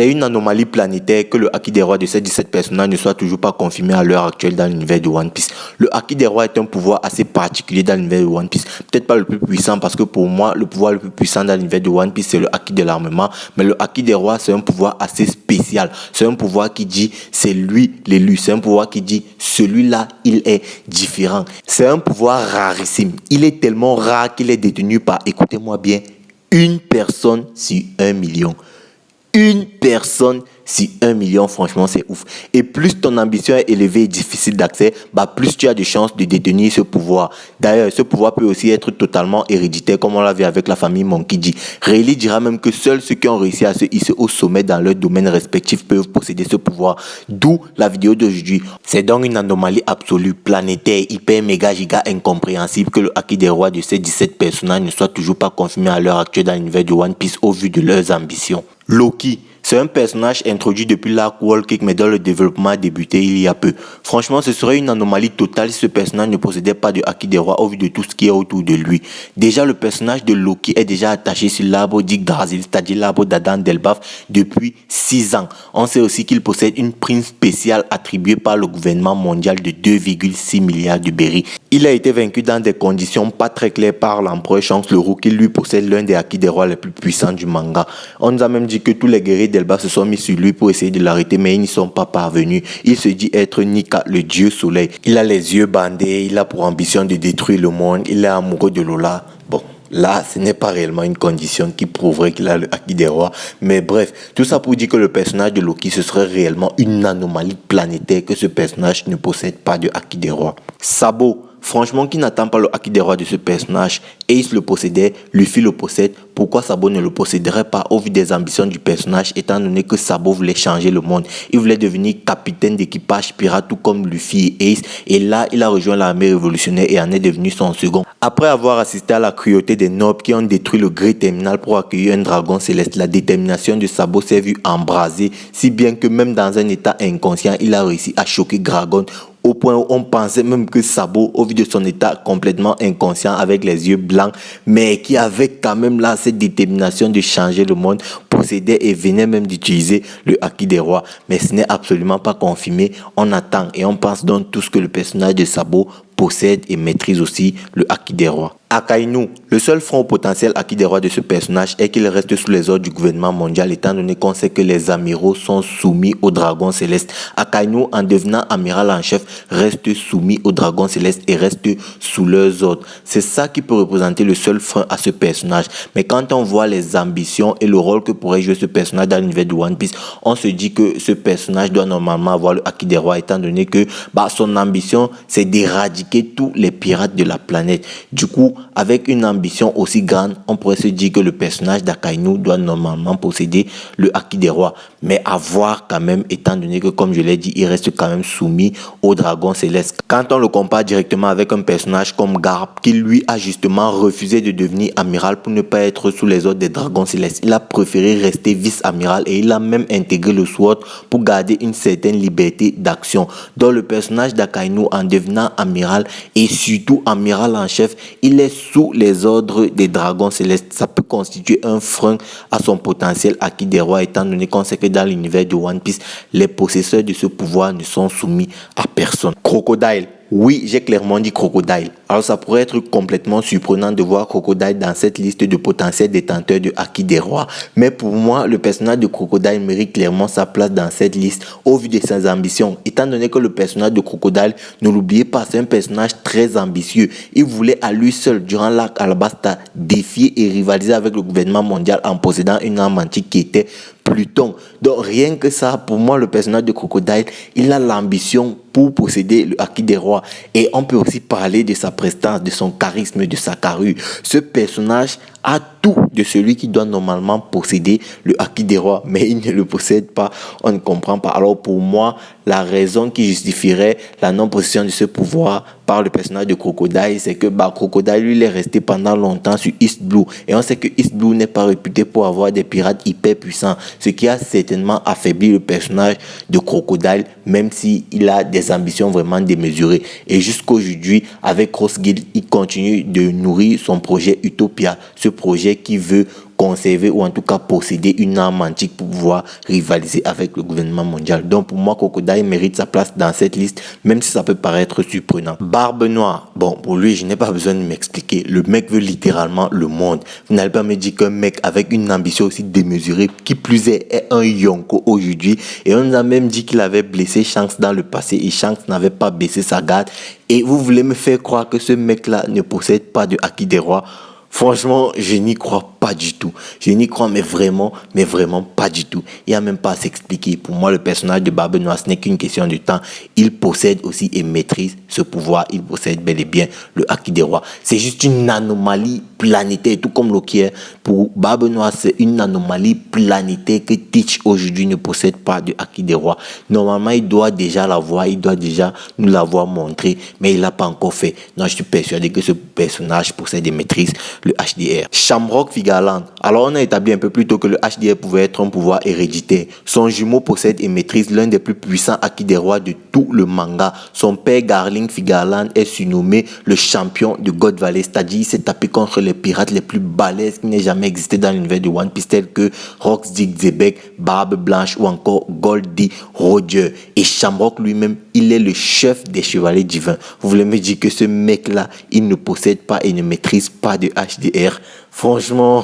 C'est une anomalie planétaire que le Haki des rois de ces 17 personnages ne soit toujours pas confirmé à l'heure actuelle dans l'univers de One Piece. Le Haki des rois est un pouvoir assez particulier dans l'univers de One Piece. Peut-être pas le plus puissant parce que pour moi, le pouvoir le plus puissant dans l'univers de One Piece, c'est le Haki de l'armement. Mais le Haki des rois, c'est un pouvoir assez spécial. C'est un pouvoir qui dit c'est lui l'élu. C'est un pouvoir qui dit celui-là, il est différent. C'est un pouvoir rarissime. Il est tellement rare qu'il est détenu par, écoutez-moi bien, une personne sur 1 million. Une personne sur 1 million, franchement, c'est ouf. Et plus ton ambition est élevée et difficile d'accès, plus tu as de chances de détenir ce pouvoir. D'ailleurs, ce pouvoir peut aussi être totalement héréditaire, comme on l'a vu avec la famille Monkey D. Rayleigh dira même que seuls ceux qui ont réussi à se hisser au sommet dans leur domaine respectif peuvent posséder ce pouvoir. D'où la vidéo d'aujourd'hui. C'est donc une anomalie absolue, planétaire, hyper, méga, giga, incompréhensible que le Haki des rois de ces 17 personnages ne soit toujours pas confirmé à l'heure actuelle dans l'univers de One Piece au vu de leurs ambitions. Loki, c'est un personnage introduit depuis l'arc Wall Kick mais dont le développement a débuté il y a peu. Franchement, ce serait une anomalie totale si ce personnage ne possédait pas de Haki des rois au vu de tout ce qui est autour de lui. Déjà, le personnage de Loki est déjà attaché sur l'arbre d'Yggdrasil, c'est-à-dire l'arbre d'Adam Delbaf, depuis 6 ans. On sait aussi qu'il possède une prime spéciale attribuée par le gouvernement mondial de 2,6 milliards de berry. Il a été vaincu dans des conditions pas très claires par l'empereur Shanks le Roux qui lui possède l'un des Haki des rois les plus puissants du manga. On nous a même dit que tous les guerriers d'Elbaf se sont mis sur lui pour essayer de l'arrêter, mais ils n'y sont pas parvenus. Il se dit être Nika, le dieu soleil. Il a les yeux bandés, il a pour ambition de détruire le monde, il est amoureux de Lola. Bon, là, ce n'est pas réellement une condition qui prouverait qu'il a le Haki des rois. Mais bref, tout ça pour dire que le personnage de Loki, ce serait réellement une anomalie planétaire que ce personnage ne possède pas de Haki des rois. Sabo. Franchement, qui n'attend pas le Haki des rois de ce personnage? Ace le possédait, Luffy le possède. Pourquoi Sabo ne le posséderait pas au vu des ambitions du personnage, étant donné que Sabo voulait changer le monde? Il voulait devenir capitaine d'équipage pirate tout comme Luffy et Ace. Et là, il a rejoint l'armée révolutionnaire et en est devenu son second. Après avoir assisté à la cruauté des nobles qui ont détruit le Great Terminal pour accueillir un dragon céleste, la détermination de Sabo s'est vue embrasée, si bien que même dans un état inconscient, il a réussi à choquer Dragon au point où on pensait même que Sabo, au vu de son état complètement inconscient avec les yeux blancs, mais qui avait quand même là cette détermination de changer le monde, possédait et venait même d'utiliser le Haki des rois. Mais ce n'est absolument pas confirmé. On attend et on pense donc tous que le personnage de Sabo possède et maîtrise aussi le Haki des rois. Akainu, le seul front au potentiel Haki des rois de ce personnage est qu'il reste sous les ordres du gouvernement mondial étant donné qu'on sait que les amiraux sont soumis au dragon céleste. Akainu, en devenant amiral en chef, reste soumis au dragon céleste et reste sous leurs ordres. C'est ça qui peut représenter le seul frein à ce personnage. Mais quand on voit les ambitions et le rôle que pourrait jouer ce personnage dans l'univers de One Piece, on se dit que ce personnage doit normalement avoir le Haki des rois étant donné que son ambition c'est d'éradiquer tous les pirates de la planète. Du coup, avec une ambition aussi grande, on pourrait se dire que le personnage d'Akainu doit normalement posséder le Haki des rois. Mais à voir quand même, étant donné que, comme je l'ai dit, il reste quand même soumis au dragon céleste. Quand on le compare directement avec un personnage comme Garp, qui lui a justement refusé de devenir amiral pour ne pas être sous les ordres des dragons célestes, il a préféré rester vice-amiral et il a même intégré le SWORD pour garder une certaine liberté d'action. Donc le personnage d'Akainu, en devenant amiral et surtout amiral en chef, il est sous les ordres des dragons célestes. Ça peut constituer un frein à son potentiel Haki des rois étant donné qu'on sait que dans l'univers de One Piece, les possesseurs de ce pouvoir ne sont soumis à personne. Crocodile. Oui, j'ai clairement dit Crocodile. Alors ça pourrait être complètement surprenant de voir Crocodile dans cette liste de potentiels détenteurs de Haki des rois. Mais pour moi, le personnage de Crocodile mérite clairement sa place dans cette liste au vu de ses ambitions. Étant donné que le personnage de Crocodile, ne l'oubliez pas, c'est un personnage très ambitieux. Il voulait à lui seul, durant l'arc Alabasta, défier et rivaliser avec le gouvernement mondial en possédant une arme antique qui était Pluton. Donc rien que ça, pour moi, le personnage de Crocodile, il a l'ambition pour posséder le Haki des rois. Et on peut aussi parler de sa prestance, de son charisme, de sa carrure. Ce personnage a tout de celui qui doit normalement posséder le Haki des rois, mais il ne le possède pas, on ne comprend pas. Alors pour moi, la raison qui justifierait la non-possession de ce pouvoir par le personnage de Crocodile, c'est que Crocodile, lui, il est resté pendant longtemps sur East Blue. Et on sait que East Blue n'est pas réputé pour avoir des pirates hyper puissants, ce qui a certainement affaibli le personnage de Crocodile, même s'il a des ambitions vraiment démesurées. Et jusqu'aujourd'hui, avec Cross Guild, il continue de nourrir son projet Utopia, ce projet qui veut conserver ou en tout cas posséder une arme antique pour pouvoir rivaliser avec le gouvernement mondial. Donc pour moi, Crocodile mérite sa place dans cette liste, même si ça peut paraître surprenant. Barbe Noire, bon, pour lui, je n'ai pas besoin de m'expliquer. Le mec veut littéralement le monde. Vous n'allez pas me dire qu'un mec avec une ambition aussi démesurée, qui plus est un Yonko aujourd'hui, et on nous a même dit qu'il avait blessé Shanks dans le passé et Shanks n'avait pas baissé sa garde. Et vous voulez me faire croire que ce mec-là ne possède pas de Haki des Rois? Franchement, je n'y crois pas du tout. Je n'y crois mais vraiment pas du tout. Il n'y a même pas à s'expliquer. Pour moi, le personnage de Barbe Noire, ce n'est qu'une question de temps. Il possède aussi et maîtrise ce pouvoir. Il possède bel et bien le Haki des Rois. C'est juste une anomalie planétaire, tout comme Loki. Pour Barbe Noire, c'est une anomalie planétaire que Teach aujourd'hui ne possède pas de Haki des Rois. Normalement, il doit déjà l'avoir, il doit déjà nous l'avoir montré, mais il l'a pas encore fait. Non, je suis persuadé que ce personnage possède et maîtrise le HDR. Shamrock Vigaland. Alors, on a établi un peu plus tôt que le HDR pouvait être un pouvoir héréditaire. Son jumeau possède et maîtrise l'un des plus puissants Haki des Rois de tout le manga. Son père, Garling Vigaland, est surnommé le champion de God Valley. C'est-à-dire, il s'est tapé contre les pirates les plus balèzes qui n'aient jamais existé dans l'univers de One Piece, tels que Rox Dick Zebek, Barbe Blanche ou encore Goldie Roger. Et Shamrock lui-même, il est le chef des chevaliers divins. Vous voulez me dire que ce mec-là, il ne possède pas et ne maîtrise pas de HDR? Franchement,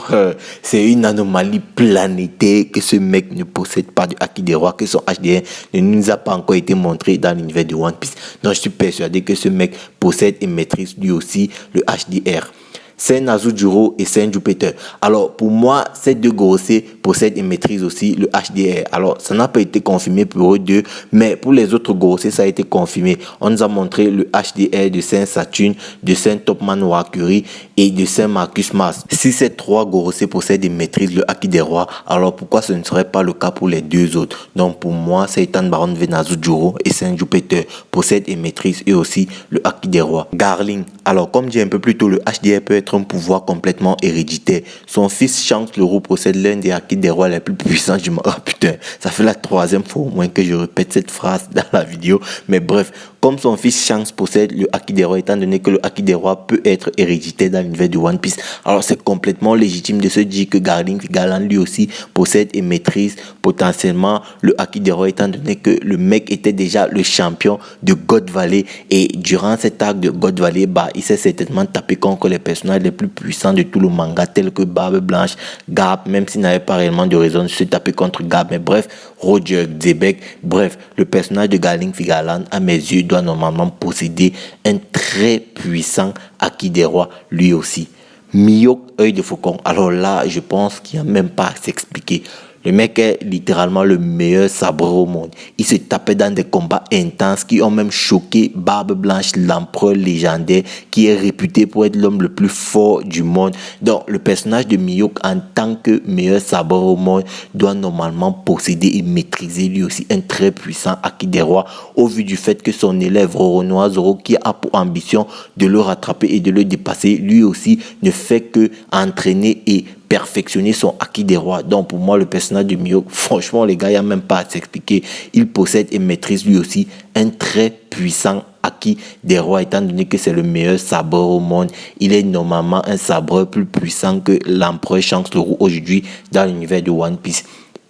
c'est une anomalie planétaire que ce mec ne possède pas de Haki des Rois, que son HDR ne nous a pas encore été montré dans l'univers de One Piece. Donc je suis persuadé que ce mec possède et maîtrise lui aussi le HDR. Saint Azujuro et Saint Jupiter. Alors, pour moi, ces deux grossiers possèdent et maîtrisent aussi le HDR. Alors, ça n'a pas été confirmé pour eux deux, mais pour les autres grossiers, ça a été confirmé. On nous a montré le HDR de Saint Saturn, de Saint Topman Wakuri et de Saint Marcus Mars. Si ces trois grossiers possèdent et maîtrisent le Haki des Rois, alors pourquoi ce ne serait pas le cas pour les deux autres? Donc, pour moi, Seitan Baron Venazujuro et Saint Jupiter possèdent et maîtrisent eux aussi le Haki des Rois. Garling. Alors, comme dit un peu plus tôt, le HDR peut être un pouvoir complètement héréditaire. Son fils Shanks le Roux possède l'un des Haki des Rois les plus puissants du monde. Ah putain, ça fait la troisième fois au moins que je répète cette phrase dans la vidéo. Mais bref, comme son fils Shanks possède le Haki des Rois, étant donné que le Haki des Rois peut être héréditaire dans l'univers du One Piece, alors c'est complètement légitime de se dire que Garling Vigaland lui aussi possède et maîtrise potentiellement le Haki des Rois, étant donné que le mec était déjà le champion de God Valley. Et durant cet arc de God Valley, il s'est certainement tapé contre les personnages les plus puissants de tout le manga, tels que Barbe Blanche, Garp, même s'il n'avait pas réellement de raison de se taper contre Garp, mais bref, Roger Zebek, bref, le personnage de Garling Vigaland, à mes yeux, doit normalement posséder un très puissant Haki des Rois, lui aussi. Mihawk, œil de faucon. Alors là, je pense qu'il n'y a même pas à s'expliquer. Le mec est littéralement le meilleur sabreur au monde. Il se tapait dans des combats intenses qui ont même choqué Barbe Blanche, l'empereur légendaire, qui est réputé pour être l'homme le plus fort du monde. Donc, le personnage de Mihawk, en tant que meilleur sabreur au monde, doit normalement posséder et maîtriser lui aussi un très puissant Haki des Rois, au vu du fait que son élève Roronoa Zoro, qui a pour ambition de le rattraper et de le dépasser, lui aussi ne fait que entraîner et perfectionner son Haki des Rois. Donc pour moi, le personnage de Mihawk, franchement les gars, il n'y a même pas à s'expliquer. Il possède et maîtrise lui aussi un très puissant Haki des Rois, étant donné que c'est le meilleur sabreur au monde. Il est normalement un sabreur plus puissant que l'empereur Shanks le Roux aujourd'hui dans l'univers de One Piece.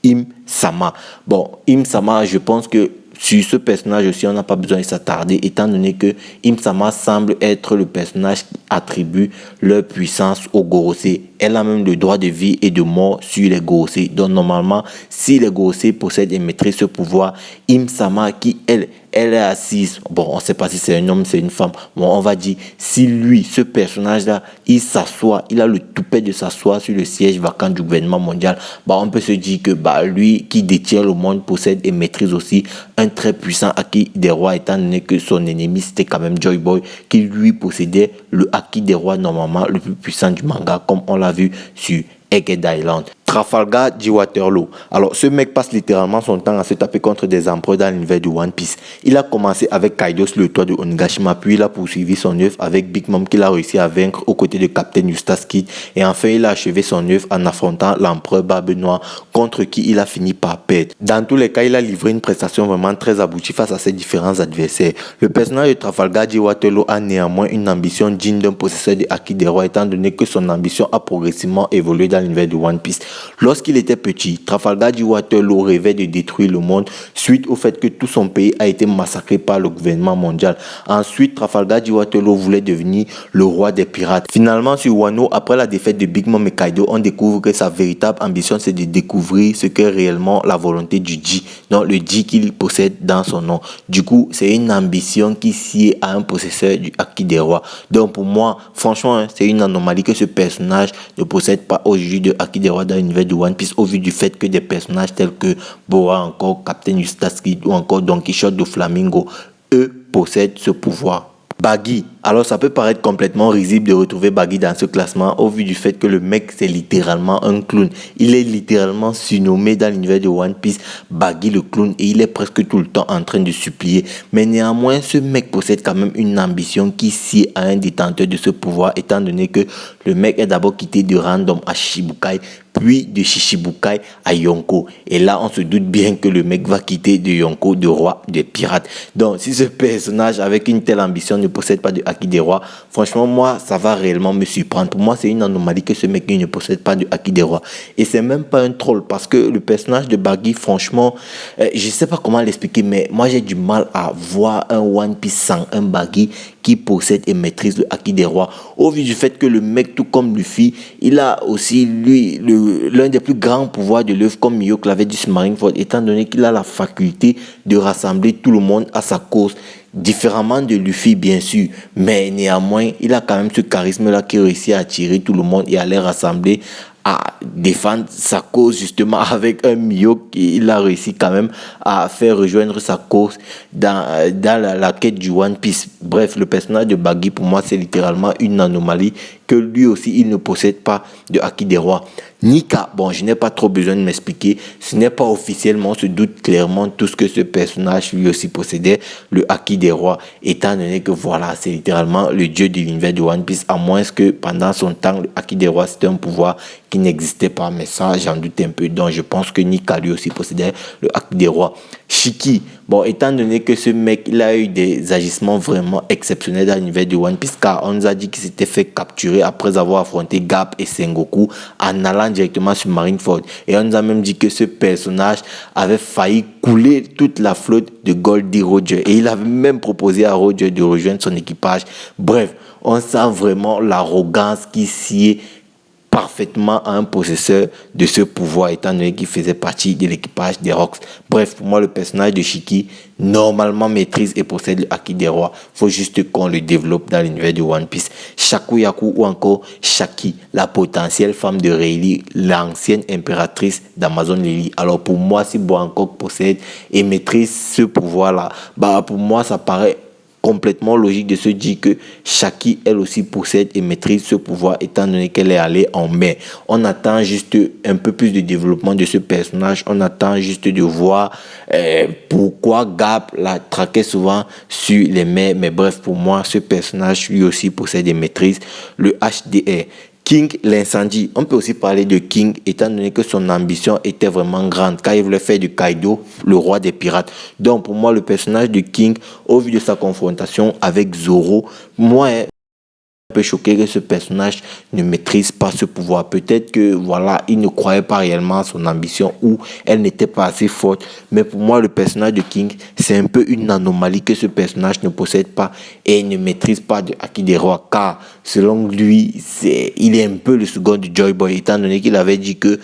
Im-sama. Bon, Im-sama, je pense que sur ce personnage aussi, on n'a pas besoin de s'attarder, étant donné que Im-sama semble être le personnage qui attribue leur puissance aux Gorosei. Elle a même le droit de vie et de mort sur les Gorosei. Donc normalement, si les Gorosei possèdent et maîtrisent ce pouvoir, Im-sama, qui elle est assise, bon, on ne sait pas si c'est un homme, c'est une femme, bon, on va dire, si lui, ce personnage-là, il s'assoit, il a le toupet de s'asseoir sur le siège vacant du gouvernement mondial, on peut se dire que lui, qui détient le monde, possède et maîtrise aussi un très puissant Haki des Rois, étant donné que son ennemi, c'était quand même Joy Boy, qui lui possédait le Haki des Rois, normalement, le plus puissant du manga, comme on l'a vu sur Egghead Island. Trafalgar G. Waterloo. Alors, ce mec passe littéralement son temps à se taper contre des empereurs dans l'univers de One Piece. Il a commencé avec Kaido sur le toit de Onigashima, puis il a poursuivi son œuvre avec Big Mom qu'il a réussi à vaincre aux côtés de Captain Eustace Kid. Et enfin, il a achevé son œuvre en affrontant l'empereur Barbe Noire, contre qui il a fini par perdre. Dans tous les cas, il a livré une prestation vraiment très aboutie face à ses différents adversaires. Le personnage de Trafalgar G. Waterloo a néanmoins une ambition digne d'un possesseur de Haki des Rois, étant donné que son ambition a progressivement évolué dans l'univers de One Piece. Lorsqu'il était petit, Trafalgar G. Waterloo rêvait de détruire le monde suite au fait que tout son pays a été massacré par le gouvernement mondial. Ensuite, Trafalgar G. Waterloo voulait devenir le roi des pirates. Finalement, sur Wano, après la défaite de Big Mom et Kaido, on découvre que sa véritable ambition, c'est de découvrir ce qu'est réellement la volonté du G, donc le G qu'il possède dans son nom. Du coup, c'est une ambition qui sied à un possesseur du Haki des Rois. Donc pour moi, franchement, c'est une anomalie que ce personnage ne possède pas aujourd'hui de Haki des Rois dans l'univers de One Piece, au vu du fait que des personnages tels que Boa, encore Captain Eustace Kid ou encore Don Quichotte de Flamingo, eux possèdent ce pouvoir. Baggy. Alors ça peut paraître complètement risible de retrouver Baggy dans ce classement au vu du fait que le mec c'est littéralement un clown. Il est littéralement surnommé dans l'univers de One Piece Baggy le clown et il est presque tout le temps en train de supplier. Mais néanmoins ce mec possède quand même une ambition qui sied à un détenteur de ce pouvoir, étant donné que le mec est d'abord quitté de Random à Shichibukai, puis de Shichibukai à Yonko. Et là, on se doute bien que le mec va quitter de Yonko, de roi des pirates. Donc, si ce personnage avec une telle ambition ne possède pas de Haki des Rois, franchement, moi, ça va réellement me surprendre. Pour moi, c'est une anomalie que ce mec ne possède pas de Haki des Rois. Et c'est même pas un troll, parce que le personnage de Baggy, franchement, je sais pas comment l'expliquer, mais moi, j'ai du mal à voir un One Piece sans un Baggy qui possède et maîtrise le Haki des Rois. Au vu du fait que le mec, tout comme Luffy, il a aussi, lui, l'un des plus grands pouvoirs de l'œuvre, comme Mihawk l'avait dit sur Marineford, étant donné qu'il a la faculté de rassembler tout le monde à sa cause. Différemment de Luffy, bien sûr, mais néanmoins, il a quand même ce charisme-là qui réussit à attirer tout le monde et à les rassembler, à défendre sa cause justement avec un Mihawk. Il a réussi quand même à faire rejoindre sa cause dans la quête du One Piece. Bref, le personnage de Baggy, pour moi, c'est littéralement une anomalie, que lui aussi, il ne possède pas de Haki des Rois. Nika, bon, je n'ai pas trop besoin de m'expliquer, ce n'est pas officiellement, on se doute clairement tout ce que ce personnage lui aussi possédait, le Haki des Rois, étant donné que voilà, c'est littéralement le dieu de l'univers de One Piece, à moins que pendant son temps, le Haki des Rois, c'était un pouvoir qui n'existait pas, mais ça, j'en doute un peu, donc je pense que Nika lui aussi possédait le Haki des Rois. Shiki, bon, étant donné que ce mec, il a eu des agissements vraiment exceptionnels dans l'univers de One Piece, car on nous a dit qu'il s'était fait capturer après avoir affronté Garp et Sengoku en allant directement sur Marineford. Et on nous a même dit que ce personnage avait failli couler toute la flotte de Goldie Roger. Et il avait même proposé à Roger de rejoindre son équipage. Bref, on sent vraiment l'arrogance qui sied parfaitement à un possesseur de ce pouvoir, étant donné qu'il faisait partie de l'équipage des Rocks. Bref, pour moi, le personnage de Shiki, normalement maîtrise et possède le Haki des Rois. Il faut juste qu'on le développe dans l'univers de One Piece. Shakuyaku ou encore Shaki, la potentielle femme de Rayleigh, l'ancienne impératrice d'Amazon Lily. Alors pour moi, si Hancock possède et maîtrise ce pouvoir-là, bah pour moi, ça paraît complètement logique de se dire que Shaki, elle aussi, possède et maîtrise ce pouvoir, étant donné qu'elle est allée en mer. On attend juste un peu plus de développement de ce personnage. On attend juste de voir pourquoi Garp la traquait souvent sur les mers. Mais bref, pour moi, ce personnage, lui aussi, possède et maîtrise le HDR. King, l'incendie. On peut aussi parler de King, étant donné que son ambition était vraiment grande, car il voulait faire de Kaido le roi des pirates. Donc pour moi, le personnage de King, au vu de sa confrontation avec Zoro, moi, un peu choqué que ce personnage ne maîtrise pas ce pouvoir. Peut-être que voilà, il ne croyait pas réellement à son ambition ou elle n'était pas assez forte. Mais pour moi, le personnage de King, c'est un peu une anomalie que ce personnage ne possède pas et ne maîtrise pas de Haki des Rois. Car selon lui, il est un peu le second de Joy Boy, étant donné qu'il avait dit que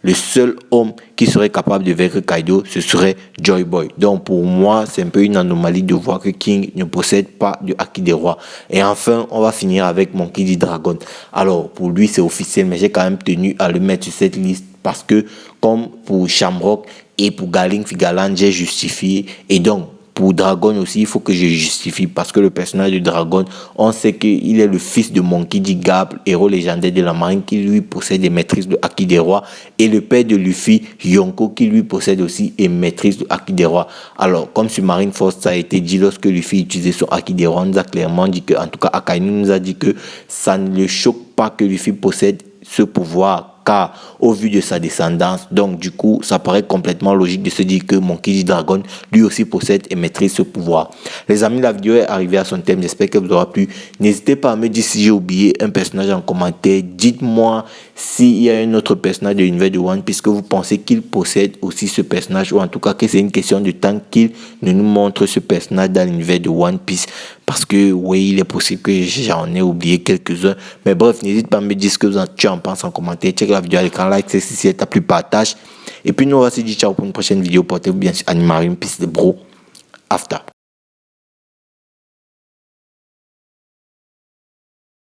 le seul homme qui serait capable de vaincre Kaido, ce serait Joy Boy. Donc pour moi, c'est un peu une anomalie de voir que King ne possède pas de Haki des Rois. Et enfin, on va finir avec Monkey D. Dragon. Alors pour lui, c'est officiel, mais j'ai quand même tenu à le mettre sur cette liste parce que comme pour Shamrock et pour Galing Figaland, j'ai justifié. Et donc, pour Dragon aussi, il faut que je justifie parce que le personnage de Dragon, on sait qu'il est le fils de Monkey D. Garp, héros légendaire de la marine qui lui possède des maîtrises de Haki des rois, et le père de Luffy, Yonko, qui lui possède aussi et maîtrise de Haki des rois. Alors, comme sur Marineford, ça a été dit lorsque Luffy utilisait son Haki des rois, on nous a clairement dit que, en tout cas, Akainu nous a dit que ça ne le choque pas que Luffy possède ce pouvoir, car au vu de sa descendance, donc du coup ça paraît complètement logique de se dire que Monkey D. Dragon lui aussi possède et maîtrise ce pouvoir. Les amis, la vidéo est arrivée à son thème, j'espère qu'elle vous aura plu. N'hésitez pas à me dire si j'ai oublié un personnage en commentaire. Dites-moi s'il y a un autre personnage de l'univers de One Piece que vous pensez qu'il possède aussi ce personnage, ou en tout cas que c'est une question de temps qu'il ne nous montre ce personnage dans l'univers de One Piece, parce que oui, il est possible que j'en ai oublié quelques-uns, mais bref, n'hésite pas à me dire ce que tu en penses en commentaire. Check la vidéo à l'écran, like si elle t'a plu, partage, et puis nous on va se dire ciao pour une prochaine vidéo. Portez-vous bien sur Animarium Peace de Bro After.